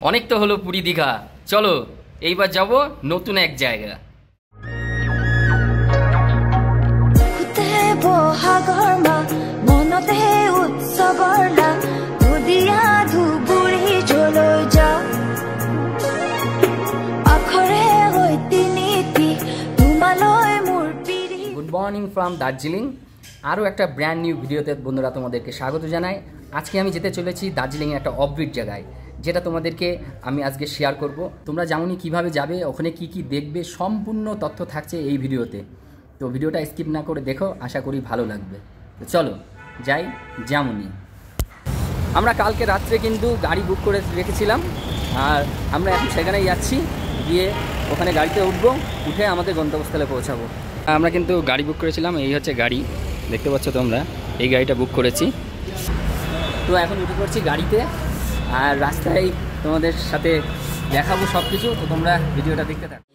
অনেক তো হলো পুরী দীঘা, চলো এইবার যাব নতুন এক জায়গা। Good morning from Darjeeling. আরও একটা ব্র্যান্ড নিউ ভিডিওতে বন্ধুরা তোমাদেরকে স্বাগত জানাই। আজকে আমি যেতে চলেছি দার্জিলিংয়ের একটা অফবিট জায়গায়, যেটা তোমাদেরকে আমি আজকে শেয়ার করব। তোমরা যেমনই কীভাবে যাবে, ওখানে কি কি দেখবে, সম্পূর্ণ তথ্য থাকছে এই ভিডিওতে। তো ভিডিওটা স্কিপ না করে দেখো, আশা করি ভালো লাগবে। তো চলো যাই যেমনই। আমরা কালকে রাত্রে কিন্তু গাড়ি বুক করে রেখেছিলাম, আর আমরা এখন সেখানেই যাচ্ছি। গিয়ে ওখানে গাড়িতে উঠবো, উঠে আমাদের গন্তব্যস্থলে পৌঁছাবো। আমরা কিন্তু গাড়ি বুক করেছিলাম, এই হচ্ছে গাড়ি, দেখতে পাচ্ছ তোমরা, এই গাড়িটা বুক করেছি। তো এখন উঠে পড়ছি গাড়িতে, আর রাস্তায় তোমাদের সাথে দেখাবো সব কিছু। তো তোমরা ভিডিওটা দেখতে থাকো।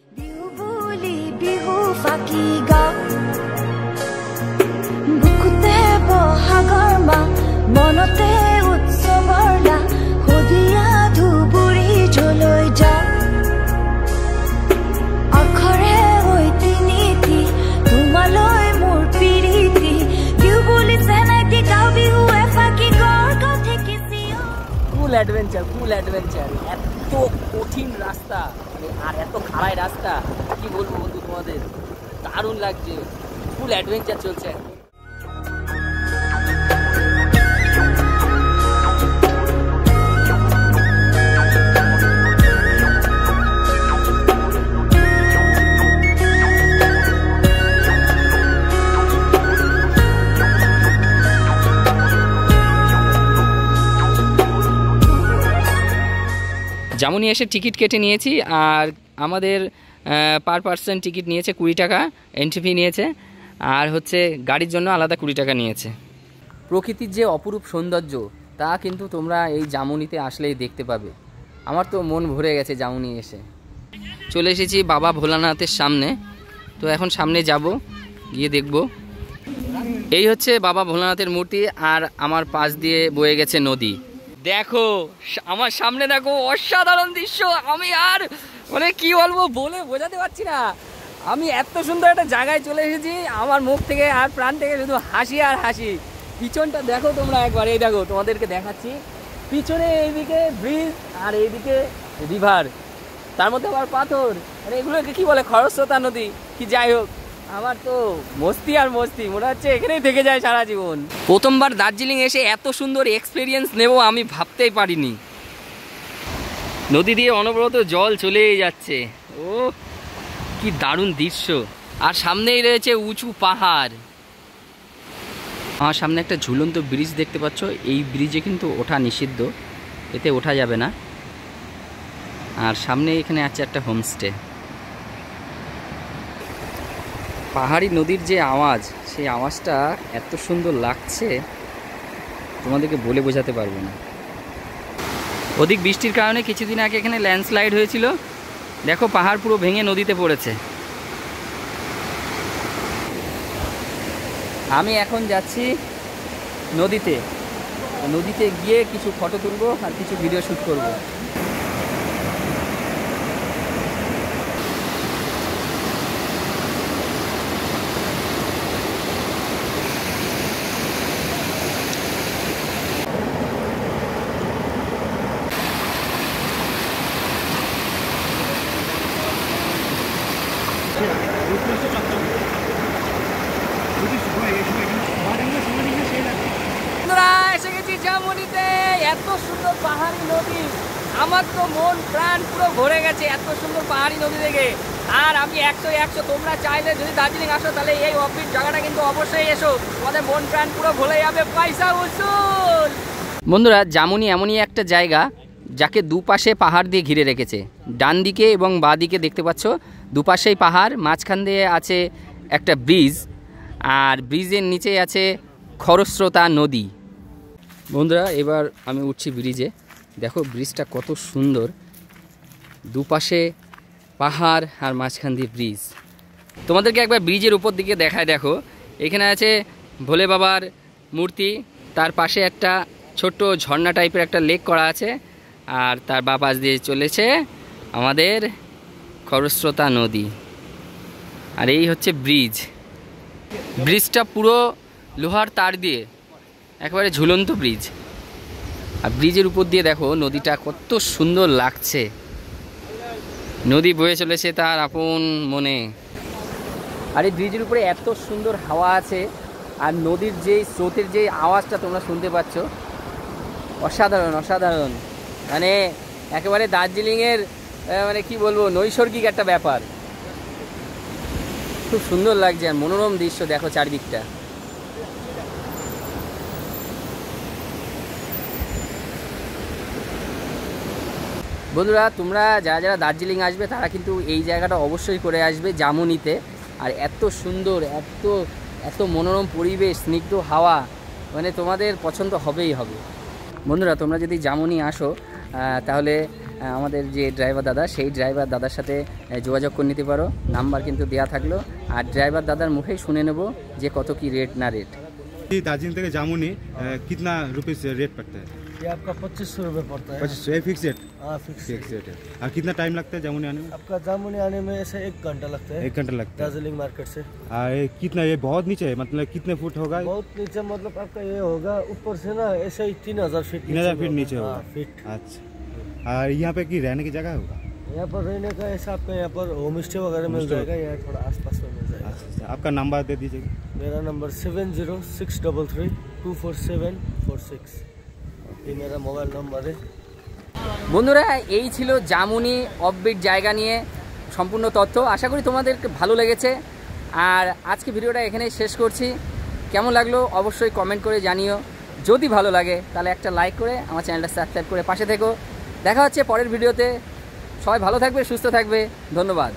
ফুল অ্যাডভেঞ্চার, এত কঠিন রাস্তা আর এত খাড়াই রাস্তা, কি বলবো বন্ধু তোমাদের, দারুণ লাগছে। ফুল অ্যাডভেঞ্চার চলছে। যেমনই এসে টিকিট কেটে নিয়েছি, আর আমাদের পার পার্সন টিকিট নিয়েছে 20 টাকা, এন্ট্রি ফি নিয়েছে, আর হচ্ছে গাড়ির জন্য আলাদা 20 টাকা নিয়েছে। প্রকৃতির যে অপরূপ সৌন্দর্য, তা কিন্তু তোমরা এই জামুনিতে আসলেই দেখতে পাবে। আমার তো মন ভরে গেছে জামুনি এসে। চলে এসেছি বাবা ভোলানাথের সামনে। তো এখন সামনে যাব, গিয়ে দেখব। এই হচ্ছে বাবা ভোলানাথের মূর্তি, আর আমার পাশ দিয়ে বয়ে গেছে নদী। দেখো আমার সামনে, দেখো অসাধারণ দৃশ্য। আমি আর মানে কি বলবো, বলে বোঝাতে পারছি না। আমি এত সুন্দর একটা জায়গায় চলে এসেছি, আমার মুখ থেকে আর প্রাণ থেকে শুধু হাসি আর হাসি। পিছনটা দেখো তোমরা একবার, এই দেখো তোমাদেরকে দেখাচ্ছি। পিছনে এইদিকে ব্রিজ, আর এইদিকে রিভার, তার মধ্যে আবার পাথর, মানে এগুলোকে কি বলে, খরস্রোতা নদী কি, যাই হোক। আমার তো মস্তি আর মস্তি, মনে হচ্ছে এখানেই থেকে যায় সারা জীবন। প্রথমবার দার্জিলিং এসে এত সুন্দর এক্সপিরিয়েন্স নেব আমি ভাবতেই পারিনি। নদী দিয়ে অনবরত জল চলেই যাচ্ছে, ও কি দারুণ দৃশ্য। আর সামনেই রয়েছে উঁচু পাহাড়। আমার সামনে একটা ঝুলন্ত ব্রিজ দেখতে পাচ্ছ। এই ব্রিজে কিন্তু ওঠা নিষিদ্ধ, এতে ওঠা যাবে না। আর সামনে এখানে আছে একটা হোমস্টে। পাহাড়ি নদীর যে আওয়াজ, সেই আওয়াজটা এত সুন্দর লাগছে, তোমাদেরকে বলে বোঝাতে পারবো না। অধিক বৃষ্টির কারণে কিছুদিন আগে এখানে ল্যান্ডস্লাইড হয়েছিল। দেখো পাহাড় পুরো ভেঙে নদীতে পড়েছে। আমি এখন যাচ্ছি নদীতে। নদীতে গিয়ে কিছু ফটো তুলবো আর কিছু ভিডিও শ্যুট করবো। এসে গেছি জামুনিতে, এত সুন্দর পাহাড়ি নদী, আমার তো মন প্রাণ পুরো ভরে গেছে এত সুন্দর পাহাড়ি নদী দেখে। আর আমি 100 তোমরা চাইলে যদি দার্জিলিং আসো, তাহলে এই অফবিট জায়গাটা কিন্তু অবশ্যই এসো, তোমাদের মন প্রাণ পুরো ভরে যাবে, পয়সা উসুল। বন্ধুরা, জামুনি এমনই একটা জায়গা যাকে দুপাশে পাহাড় দিয়ে ঘিরে রেখেছে। ডান দিকে এবং বাঁ দিকে দেখতে পাচ্ছ, দুপাশেই পাহাড়, মাঝখান দিয়ে আছে একটা ব্রিজ, আর ব্রিজের নিচে আছে খরস্রোতা নদী। বন্ধুরা, এবার আমি উঠছি ব্রিজে। দেখো ব্রিজটা কত সুন্দর, দুপাশে পাহাড় আর মাঝখান দিয়ে ব্রিজ। তোমাদেরকে একবার ব্রিজের উপর দিকে দেখায়। দেখো এখানে আছে ভোলে বাবার মূর্তি, তার পাশে একটা ছোট্ট ঝর্ণা টাইপের একটা লেক করা আছে, আর তার বাঁ পাশ দিয়ে চলেছে আমাদের খরস্রোতা নদী। আর এই হচ্ছে ব্রিজ। ব্রিজটা পুরো লোহার তার দিয়ে, একেবারে ঝুলন্ত ব্রিজ। আর ব্রিজের উপর দিয়ে দেখো নদীটা কত সুন্দর লাগছে, নদী বয়ে চলেছে তার আপন মনে। আর এই ব্রিজের উপরে এত সুন্দর হাওয়া আছে, আর নদীর যেই স্রোতের যেই আওয়াজটা তোমরা শুনতে পাচ্ছ, অসাধারণ অসাধারণ। মানে একেবারে দার্জিলিংয়ের মানে কি বলবো, নৈসর্গিক একটা ব্যাপার। খুব সুন্দর লাগছে, আর মনোরম দৃশ্য দেখো চারদিকটা। বন্ধুরা, তোমরা যারা যারা দার্জিলিং আসবে তারা কিন্তু এই জায়গাটা অবশ্যই করে আসবে, জামুনিতে। আর এত সুন্দর, এত এত মনোরম পরিবেশ, স্নিগ্ধ হাওয়া, মানে তোমাদের পছন্দ হবেই হবে। বন্ধুরা, তোমরা যদি জামুনি আসো তাহলে আমাদের যে ড্রাইভার দাদা, সেই ড্রাইভার দাদার সাথে যোগাযোগ করে নিতে পারো। নাম্বার কিন্তু দেওয়া থাকলো, আর ড্রাইভার দাদার মুখেই শুনে নেব যে কত কি রেট না রেট। दार्जिलिंग तक जामुनी कितना रुपये से रेट पड़ता है? ये आपका 2500 रुपये पड़ता है। 2500 फिक्स रेट? हाँ, फिक्स रेट है। और कितना टाइम लगता है जामुनी आने में? आपका जामुनी आने में ऐसे 1 घंटा लगता है। 1 घंटा लगता है दार्जिलिंग मार्केट से। ये कितना, ये बहुत नीचे है, मतलब कितने फुट होगा? बहुत नीचे, मतलब आपका ये होगा ऊपर से ना ऐसे ही 3000 फीट। 3000 फीट नीचे होगा। फीट। अच्छा, और यहाँ पे की रहने की जगह होगा? यहाँ पर रहने का ऐसा आपका यहाँ पर होम स्टे वगैरह मिल जाएगा, यहाँ थोड़ा आसपास में मिल जाएगा। अच्छा, आपका नंबर दे दीजिएगा। मेरा नंबर 7063324746, ये मेरा मोबाइल नंबर है। বন্ধুরা, এই ছিল জামুনি অফবিট জায়গা নিয়ে সম্পূর্ণ তথ্য। আশা করি তোমাদেরকে ভালো লেগেছে। আর আজকে ভিডিওটা এখানেই শেষ করছি। কেমন লাগলো অবশ্যই কমেন্ট করে জানিও। যদি ভালো লাগে তাহলে একটা লাইক করে আমার চ্যানেলটা সাবস্ক্রাইব করে পাশে থেকো। দেখা হচ্ছে পরের ভিডিওতে। সবাই ভালো থাকবে, সুস্থ থাকবে। ধন্যবাদ।